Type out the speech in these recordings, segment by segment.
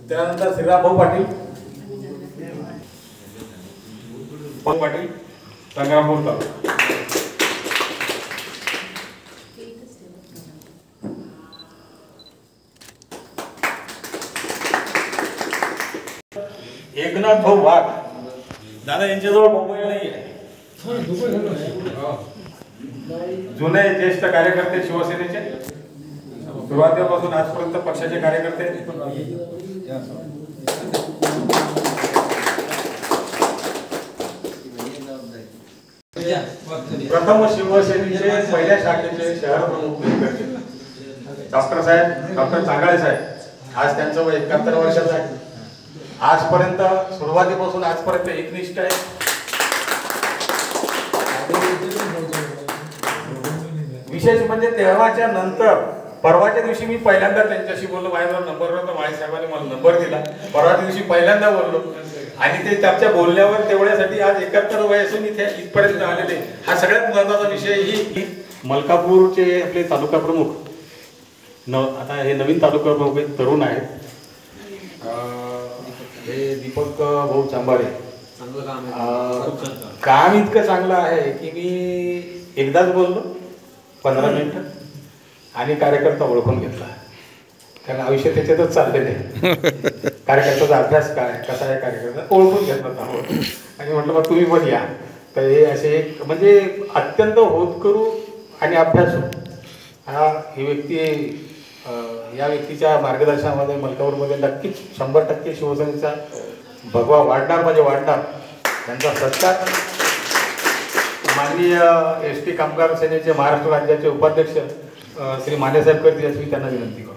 त्यानंतर श्रीराम भाऊ पाटील, पाटील संग्रामपूर तालुका. एकनाथ भाऊ वाघ, दादा यांच्याजवळ मोबाईल नाही आहे. जुने ज्येष्ठ कार्यकर्ते शिवसेनेचे, सुरुवातीपासून आजपर्यंत पक्षाचे कार्यकर्ते. प्रथम शिवसेनेचे पहिल्या शाखेचे शहर प्रमुख डॉक्टर चांगाळे साहेब, आज त्यांचं वय 71 वर्षाचं आहे. आजपर्यंत सुरुवातीपासून आजपर्यंत एकनिष्ठ आहे. विशेष म्हणजे तेव्हाच्या नंतर परवाच्या दिवशी मी पहिल्यांदा त्यांच्याशी बोललो. माझ्याजवळ नंबर होता, माळी साहेबांनी मला नंबर दिला. परवाच्या दिवशी पहिल्यांदा बोललो आणि ते त्यांच्या बोलण्यावर तेवढ्यासाठी आज 71 वय असून इथे इथपर्यंत आलेले. हा सगळ्यात महत्वाचा विषय. ही मलकापूरचे आपले तालुका प्रमुख आता हे नवीन तालुका प्रमुख तरुण आहेत. हे दीपक भाऊ चांबारे. काम इतकं चांगलं आहे की मी एकदाच बोललो 15 मिनिटं आणि कार्यकर्ता ओळखून घेतला. कारण आयुष्य त्याच्यातच चाललेलं आहे. कार्यकर्त्याचा अभ्यास काय, कसा आहे कार्यकर्ता ओळखून घेतला आणि म्हटलं मग तुम्ही पण या. तर हे असे म्हणजे अत्यंत होतकरू आणि अभ्यासू ही व्यक्ती, या व्यक्तीच्या मार्गदर्शनामध्ये मलकापूरमध्ये नक्कीच 100% शिवसेनेचा भगवा वाढणार म्हणजे वाढणार. त्यांचा सत्कार माननीय एसटी कामगार सेनेचे महाराष्ट्र राज्याचे उपाध्यक्ष श्री मानेसाहेब करतील अशी त्यांना विनंती करतो.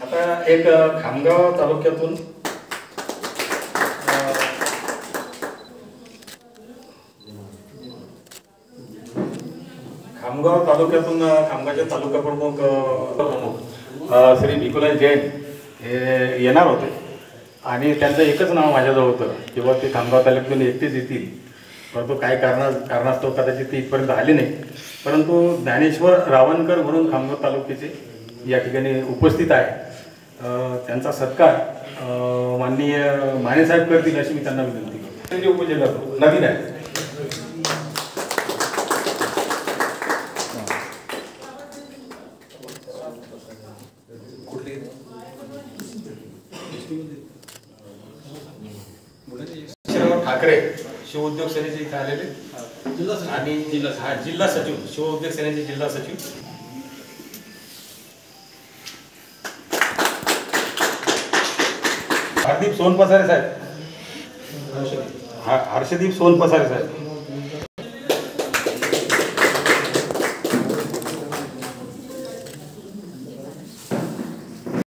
आता एक खामगाव तालुक्यातून खामगावचे तालुका प्रमुख श्री भिकुलाल जैन हे येणार होते आणि त्यांचं एकच नाव माझ्याजवळ होतं किंवा ते खामगाव तालुक्यातून एकटेच येतील. परंतु काय कारणास्तव कदाचित ते इथपर्यंत आले नाही. परंतु ज्ञानेश्वर रावणकर म्हणून खामगाव तालुक्याचे या ठिकाणी उपस्थित आहे. त्यांचा सत्कार माननीय मानेसाहेब करतील अशी मी त्यांना विनंती करतो. उपजिल्हा नवीन आहे. ठाकरे शिव उद्योग सेनेचे इथे आलेले आणि जिल्हा सचिव शिव उद्योग सेनेचे जिल्हा सचिव हरदीप सोनपसारे साहेब, हर्षदीप सोनपसारे साहेब.